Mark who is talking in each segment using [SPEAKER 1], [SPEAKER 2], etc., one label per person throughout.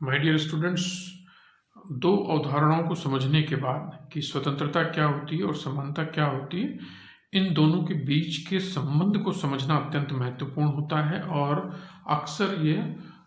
[SPEAKER 1] My dear students, दो अवधारणाओं को समझने के बाद कि स्वतंत्रता क्या होती है और समानता क्या होती है, इन दोनों के बीच के संबंध को समझना अत्यंत महत्वपूर्ण होता है। और अक्सर ये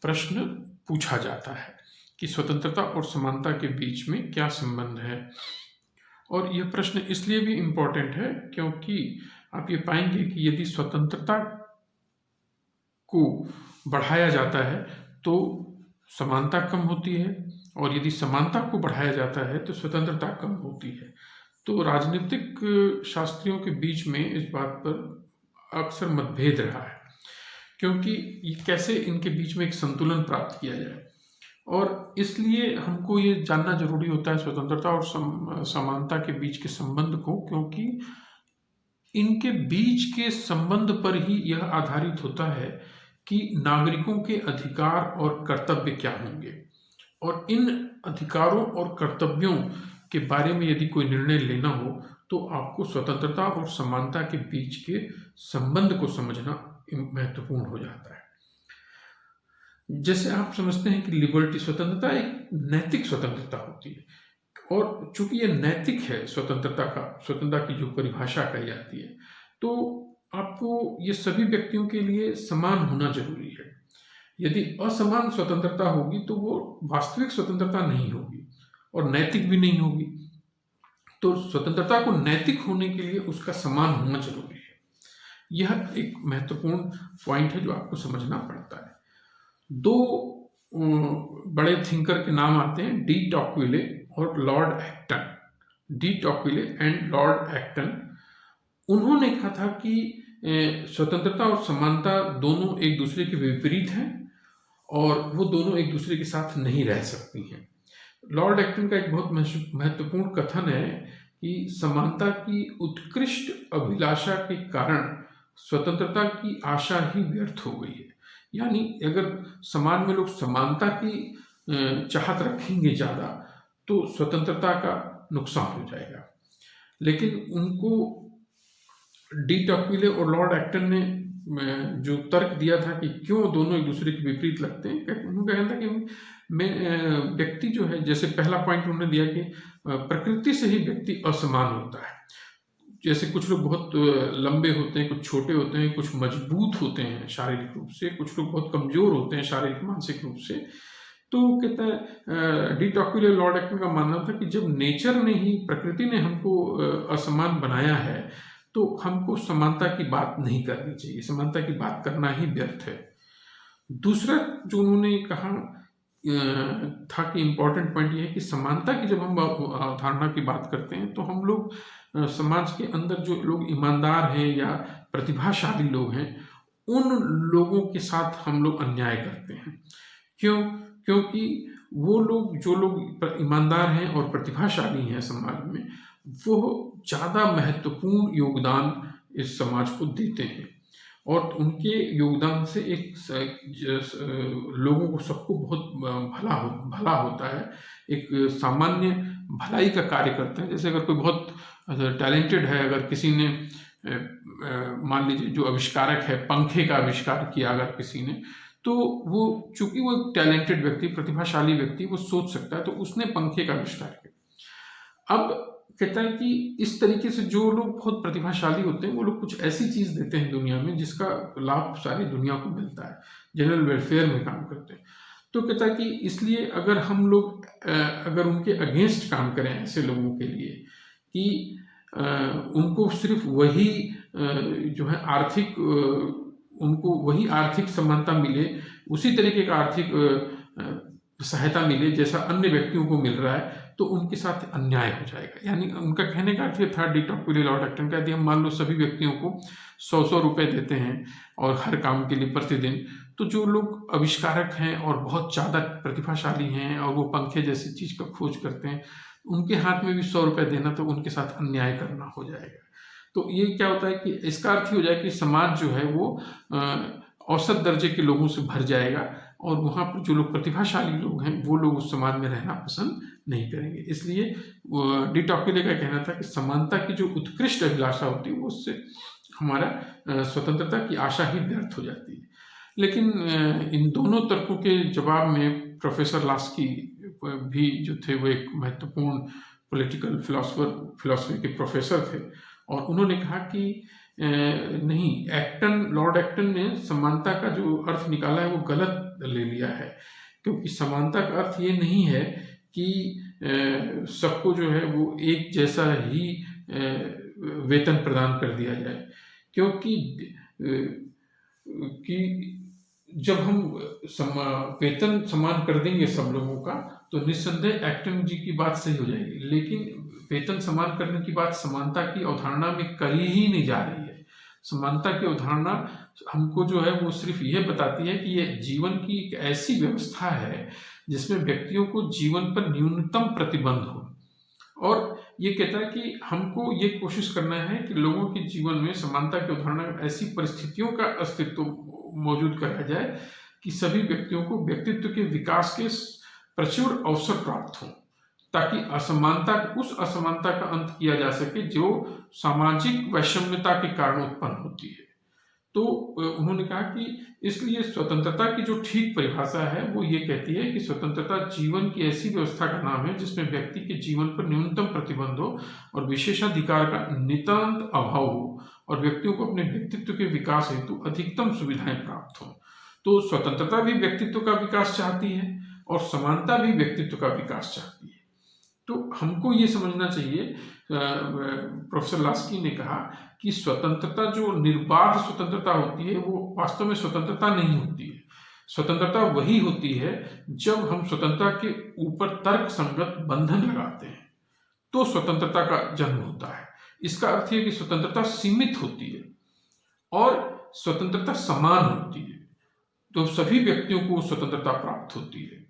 [SPEAKER 1] प्रश्न पूछा जाता है कि स्वतंत्रता और समानता के बीच में क्या संबंध है। और यह प्रश्न इसलिए भी इम्पोर्टेंट है क्योंकि आप ये पाएंगे कि यदि स्वतंत्रता को बढ़ाया जाता है तो समानता कम होती है, और यदि समानता को बढ़ाया जाता है तो स्वतंत्रता कम होती है। तो राजनीतिक शास्त्रियों के बीच में इस बात पर अक्सर मतभेद रहा है, क्योंकि ये कैसे इनके बीच में एक संतुलन प्राप्त किया जाए। और इसलिए हमको ये जानना जरूरी होता है स्वतंत्रता और समानता के बीच के संबंध को, क्योंकि इनके बीच के संबंध पर ही यह आधारित होता है कि नागरिकों के अधिकार और कर्तव्य क्या होंगे। और इन अधिकारों और कर्तव्यों के बारे में यदि कोई निर्णय लेना हो तो आपको स्वतंत्रता और समानता के बीच के संबंध को समझना महत्वपूर्ण हो जाता है। जैसे आप समझते हैं कि लिबर्टी, स्वतंत्रता एक नैतिक स्वतंत्रता होती है, और चूंकि यह नैतिक है स्वतंत्रता की जो परिभाषा कही जाती है, तो आपको ये सभी व्यक्तियों के लिए समान होना जरूरी है। यदि असमान स्वतंत्रता होगी तो वो वास्तविक स्वतंत्रता नहीं होगी और नैतिक भी नहीं होगी। तो स्वतंत्रता को नैतिक होने के लिए उसका समान होना जरूरी है। यह एक महत्वपूर्ण पॉइंट है जो आपको समझना पड़ता है। दो बड़े थिंकर के नाम आते हैं, डी टॉक्विले और Lord Acton. De Tocqueville and Lord Acton, उन्होंने कहा था कि स्वतंत्रता और समानता दोनों एक दूसरे के विपरीत हैं और वो दोनों एक दूसरे के साथ नहीं रह सकती हैं। लॉर्ड एक्टन का एक बहुत महत्वपूर्ण कथन है कि समानता की उत्कृष्ट अभिलाषा के कारण स्वतंत्रता की आशा ही व्यर्थ हो गई है। यानी अगर समाज में लोग समानता की चाहत रखेंगे ज़्यादा तो स्वतंत्रता का नुकसान हो जाएगा। लेकिन उनको डी टॉक्विले और लॉर्ड एक्टन ने जो तर्क दिया था कि क्यों दोनों एक दूसरे के विपरीत लगते हैं, उन्होंने कहा था कि व्यक्ति जो है, जैसे पहला पॉइंट उन्होंने दिया कि प्रकृति से ही व्यक्ति असमान होता है। जैसे कुछ लोग बहुत लंबे होते हैं, कुछ छोटे होते हैं, कुछ मजबूत होते हैं शारीरिक रूप से, कुछ लोग बहुत कमजोर होते हैं शारीरिक मानसिक रूप से। तो कहता है डी टॉक्विले लॉर्ड एक्टन का मानना था कि जब नेचर ने ही, प्रकृति ने हमको असमान बनाया है तो हमको समानता की बात नहीं करनी चाहिए, समानता की बात करना ही व्यर्थ है। दूसरा जो उन्होंने कहा था कि इम्पोर्टेंट पॉइंट ये है कि समानता की जब हम अवधारणा की बात करते हैं तो हम लोग समाज के अंदर जो लोग ईमानदार हैं या प्रतिभाशाली लोग हैं, उन लोगों के साथ हम लोग अन्याय करते हैं। क्योंकि वो लोग, जो लोग ईमानदार हैं और प्रतिभाशाली हैं समाज में, वो ज़्यादा महत्वपूर्ण योगदान इस समाज को देते हैं और उनके योगदान से लोगों को, सबको बहुत भला होता है, एक सामान्य भलाई का कार्य करते हैं। जैसे अगर कोई बहुत टैलेंटेड है, अगर किसी ने मान लीजिए जो आविष्कारक है, पंखे का आविष्कार किया अगर किसी ने, तो वो चूंकि वो एक टैलेंटेड व्यक्ति, प्रतिभाशाली व्यक्ति, वो सोच सकता है, तो उसने पंखे का आविष्कार किया। अब कहता है कि इस तरीके से जो लोग बहुत प्रतिभाशाली होते हैं वो लोग कुछ ऐसी चीज देते हैं दुनिया में जिसका लाभ सारी दुनिया को मिलता है, जनरल वेलफेयर में काम करते हैं। तो कहता है कि इसलिए अगर हम लोग अगर उनके अगेंस्ट काम करें ऐसे लोगों के लिए कि उनको सिर्फ वही जो है आर्थिक, उनको वही आर्थिक समानता मिले, उसी तरीके का आर्थिक सहायता मिले जैसा अन्य व्यक्तियों को मिल रहा है, तो उनके साथ अन्याय हो जाएगा। यानी उनका कहने का अर्थ ये था, डी टॉक्विले लॉर्ड एक्टन का, यदि हम मान लो सभी व्यक्तियों को 100-100 रुपए देते हैं और हर काम के लिए प्रतिदिन, तो जो लोग आविष्कारक हैं और बहुत ज़्यादा प्रतिभाशाली हैं और वो पंखे जैसी चीज़ का खोज करते हैं, उनके हाथ में भी 100 रुपये देना तो उनके साथ अन्याय करना हो जाएगा। तो ये क्या होता है कि इसका अर्थ ही हो जाए कि समाज जो है वो औसत दर्जे के लोगों से भर जाएगा और वहाँ पर जो लोग प्रतिभाशाली लोग हैं वो लोग उस समाज में रहना पसंद नहीं करेंगे। इसलिए डी टॉक्विले का कहना था कि समानता की जो उत्कृष्ट अभिलाषा होती है, वो उससे हमारा स्वतंत्रता की आशा ही व्यर्थ हो जाती है। लेकिन इन दोनों तर्कों के जवाब में प्रोफेसर लास्की भी जो थे वो एक महत्वपूर्ण पॉलिटिकल फिलोसफी के प्रोफेसर थे, और उन्होंने कहा कि नहीं, लॉर्ड एक्टन ने समानता का जो अर्थ निकाला है वो गलत ले लिया है, क्योंकि समानता का अर्थ ये नहीं है कि सबको जो है वो एक जैसा ही वेतन प्रदान कर दिया जाए, क्योंकि जब हम वेतन समान कर देंगे सब लोगों का तो निस्संदेह एक्टन जी की बात सही हो जाएगी, लेकिन वेतन समान करने की बात समानता की अवधारणा में करी ही नहीं जा रही है। समानता की अवधारणा हमको जो है वो सिर्फ ये बताती है कि ये जीवन की एक ऐसी व्यवस्था है जिसमें व्यक्तियों को जीवन पर न्यूनतम प्रतिबंध हो, और ये कहता है कि हमको ये कोशिश करना है कि लोगों के जीवन में समानता की अवधारणा ऐसी परिस्थितियों का अस्तित्व मौजूद कराया जाए कि सभी व्यक्तियों को व्यक्तित्व के विकास के प्रचुर अवसर प्राप्त हों, ताकि उस असमानता का अंत किया जा सके जो सामाजिक वैषम्यता के कारण उत्पन्न होती है। तो उन्होंने कहा कि इसलिए स्वतंत्रता की जो ठीक परिभाषा है वो ये कहती है कि स्वतंत्रता जीवन की ऐसी व्यवस्था का नाम है जिसमें व्यक्ति के जीवन पर न्यूनतम प्रतिबंध हो और विशेषाधिकार का नितांत अभाव हो, और व्यक्तियों को अपने व्यक्तित्व के विकास हेतु अधिकतम सुविधाएं प्राप्त हो। तो स्वतंत्रता भी व्यक्तित्व का विकास चाहती है और समानता भी व्यक्तित्व का विकास चाहती है। तो हमको ये समझना चाहिए, प्रोफेसर लास्की ने कहा कि स्वतंत्रता जो निर्बाध स्वतंत्रता होती है वो वास्तव में स्वतंत्रता नहीं होती है। स्वतंत्रता वही होती है जब हम स्वतंत्रता के ऊपर तर्क संगत बंधन लगाते हैं, तो स्वतंत्रता का जन्म होता है। इसका अर्थ है कि स्वतंत्रता सीमित होती है और स्वतंत्रता समान होती है, तो सभी व्यक्तियों को स्वतंत्रता प्राप्त होती है।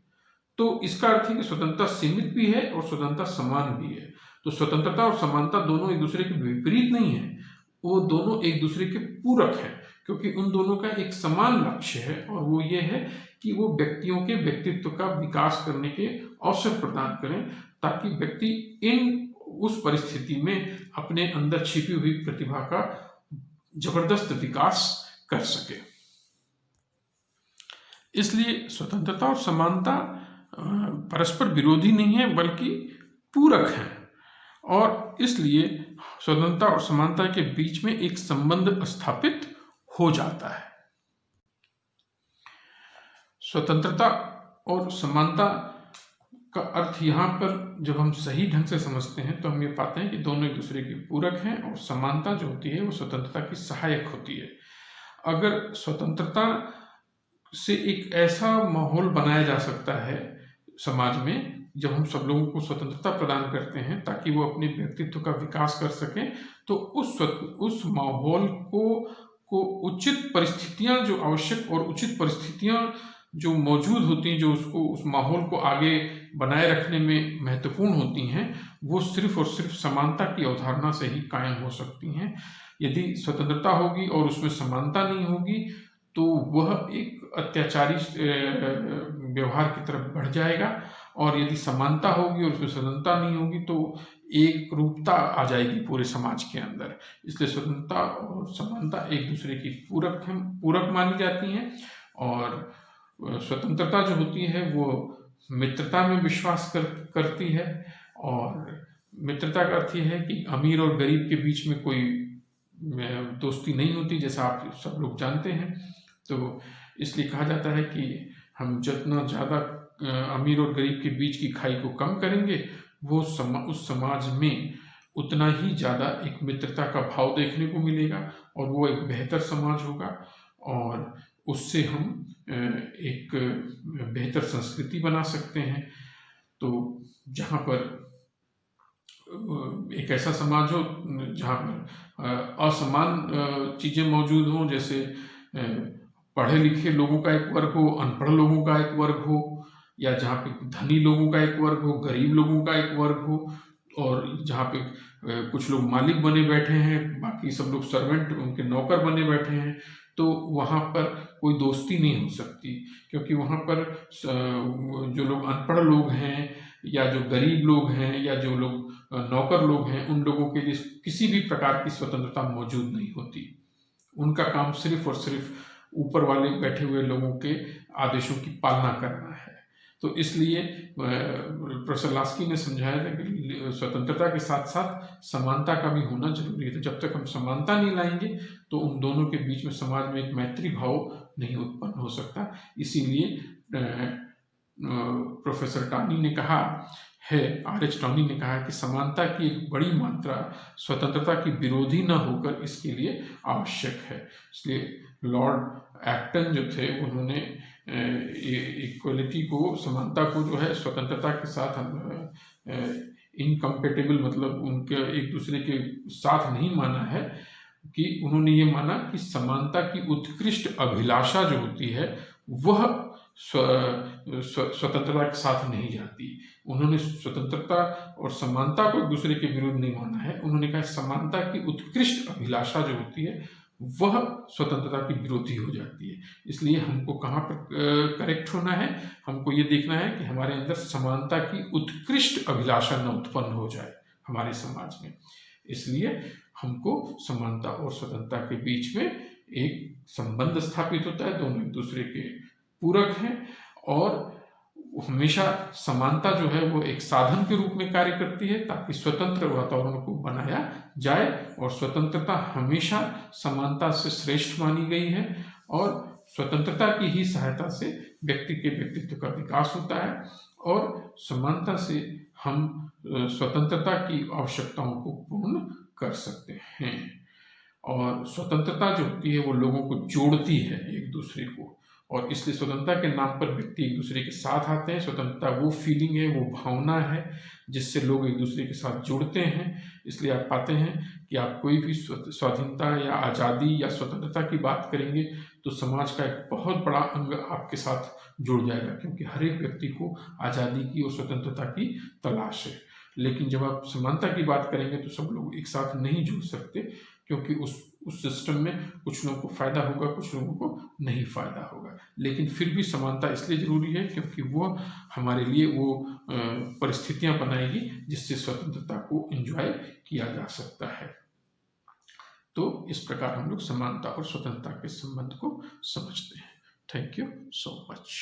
[SPEAKER 1] तो इसका अर्थ है कि स्वतंत्रता सीमित भी है और स्वतंत्रता समान भी है। तो स्वतंत्रता और समानता दोनों एक दूसरे के विपरीत नहीं है, वो दोनों एक दूसरे के पूरक हैं, क्योंकि उन दोनों का एक समान लक्ष्य है, और वो ये है कि वो व्यक्तियों के व्यक्तित्व का विकास करने के अवसर प्रदान करें, ताकि व्यक्ति उस परिस्थिति में अपने अंदर छिपी हुई प्रतिभा का जबरदस्त विकास कर सके। इसलिए स्वतंत्रता और समानता परस्पर विरोधी नहीं है बल्कि पूरक हैं, और इसलिए स्वतंत्रता और समानता के बीच में एक संबंध स्थापित हो जाता है। स्वतंत्रता और समानता का अर्थ यहाँ पर जब हम सही ढंग से समझते हैं तो हम ये पाते हैं कि दोनों एक दूसरे के पूरक हैं, और समानता जो होती है वो स्वतंत्रता की सहायक होती है। अगर स्वतंत्रता से एक ऐसा माहौल बनाया जा सकता है समाज में जब हम सब लोगों को स्वतंत्रता प्रदान करते हैं ताकि वो अपने व्यक्तित्व का विकास कर सकें, तो उस माहौल को उचित परिस्थितियां जो आवश्यक और उचित परिस्थितियां जो मौजूद होती हैं, जो उस माहौल को आगे बनाए रखने में महत्वपूर्ण होती हैं, वो सिर्फ और सिर्फ समानता की अवधारणा से ही कायम हो सकती हैं। यदि स्वतंत्रता होगी और उसमें समानता नहीं होगी तो वह एक अत्याचारी व्यवहार की तरफ बढ़ जाएगा, और यदि समानता होगी और उसमें स्वतंत्रता नहीं होगी तो एक रूपता आ जाएगी पूरे समाज के अंदर। इसलिए स्वतंत्रता और समानता एक दूसरे की पूरक मानी जाती हैं, और स्वतंत्रता जो होती है वो मित्रता में विश्वास करती है, और मित्रता का अर्थ ये है कि अमीर और गरीब के बीच में कोई दोस्ती नहीं होती, जैसा आप सब लोग जानते हैं। तो इसलिए कहा जाता है कि हम जितना ज़्यादा अमीर और गरीब के बीच की खाई को कम करेंगे वो उस समाज में उतना ही ज़्यादा एक मित्रता का भाव देखने को मिलेगा, और वो एक बेहतर समाज होगा, और उससे हम एक बेहतर संस्कृति बना सकते हैं। तो जहाँ पर एक ऐसा समाज हो जहाँ पर असमान चीज़ें मौजूद हों, जैसे पढ़े लिखे लोगों का एक वर्ग हो, अनपढ़ लोगों का एक वर्ग हो, या जहाँ पे धनी लोगों का एक वर्ग हो, गरीब लोगों का एक वर्ग हो, और जहाँ पे कुछ लोग मालिक बने बैठे हैं, बाकी सब लोग सर्वेंट उनके नौकर बने बैठे हैं, तो वहाँ पर कोई दोस्ती नहीं हो सकती, क्योंकि वहाँ पर जो लोग अनपढ़ लोग हैं या जो गरीब लोग हैं या जो लोग नौकर लोग हैं, उन लोगों के लिए किसी भी प्रकार की स्वतंत्रता मौजूद नहीं होती। उनका काम सिर्फ और सिर्फ ऊपर वाले बैठे हुए लोगों के आदेशों की पालना करना है। तो इसलिए प्रोफेसर लास्की ने समझाया था कि स्वतंत्रता के साथ साथ समानता का भी होना जरूरी है। तो जब तक हम समानता नहीं लाएंगे तो उन दोनों के बीच में समाज में एक मैत्री भाव नहीं उत्पन्न हो सकता। इसीलिए प्रोफेसर टानी ने कहा है, R.H. टानी ने कहा कि समानता की एक बड़ी मात्रा स्वतंत्रता की विरोधी न होकर इसके लिए आवश्यक है। इसलिए लॉर्ड एक्टन जो थे उन्होंने इक्वलिटी को, समानता को जो है स्वतंत्रता के साथ इनकम्पेटेबल, मतलब उनके एक दूसरे के साथ नहीं माना है, कि उन्होंने ये माना कि समानता की उत्कृष्ट अभिलाषा जो होती है वह स्वतंत्रता के साथ नहीं जाती। उन्होंने स्वतंत्रता और समानता को एक दूसरे के विरुद्ध नहीं माना है। उन्होंने कहा समानता की उत्कृष्ट अभिलाषा जो होती है वह स्वतंत्रता की विरोधी हो जाती है। इसलिए हमको कहाँ पर करेक्ट होना है, हमको ये देखना है कि हमारे अंदर समानता की उत्कृष्ट अभिलाषा न उत्पन्न हो जाए हमारे समाज में। इसलिए हमको समानता और स्वतंत्रता के बीच में एक संबंध स्थापित होता है, दोनों एक दूसरे के पूरक हैं, और हमेशा समानता जो है वो एक साधन के रूप में कार्य करती है ताकि स्वतंत्र वातावरण को बनाया जाए, और स्वतंत्रता हमेशा समानता से श्रेष्ठ मानी गई है, और स्वतंत्रता की ही सहायता से व्यक्ति के व्यक्तित्व का विकास होता है, और समानता से हम स्वतंत्रता की आवश्यकताओं को पूर्ण कर सकते हैं। और स्वतंत्रता जो होती है वो लोगों को जोड़ती है एक दूसरे को, और इसलिए स्वतंत्रता के नाम पर व्यक्ति एक दूसरे के साथ आते हैं। स्वतंत्रता वो फीलिंग है, वो भावना है जिससे लोग एक दूसरे के साथ जुड़ते हैं। इसलिए आप पाते हैं कि आप कोई भी स्वाधीनता या आज़ादी या स्वतंत्रता की बात करेंगे तो समाज का एक बहुत बड़ा अंग आपके साथ जुड़ जाएगा, क्योंकि हर एक व्यक्ति को आज़ादी की और स्वतंत्रता की तलाश है। लेकिन जब आप समानता की बात करेंगे तो सब लोग एक साथ नहीं जुड़ सकते, क्योंकि उस सिस्टम में कुछ लोगों को फायदा होगा, कुछ लोगों को नहीं फायदा होगा। लेकिन फिर भी समानता इसलिए जरूरी है क्योंकि वो हमारे लिए वो परिस्थितियां बनाएगी जिससे स्वतंत्रता को एंजॉय किया जा सकता है। तो इस प्रकार हम लोग समानता और स्वतंत्रता के संबंध को समझते हैं। Thank you so much.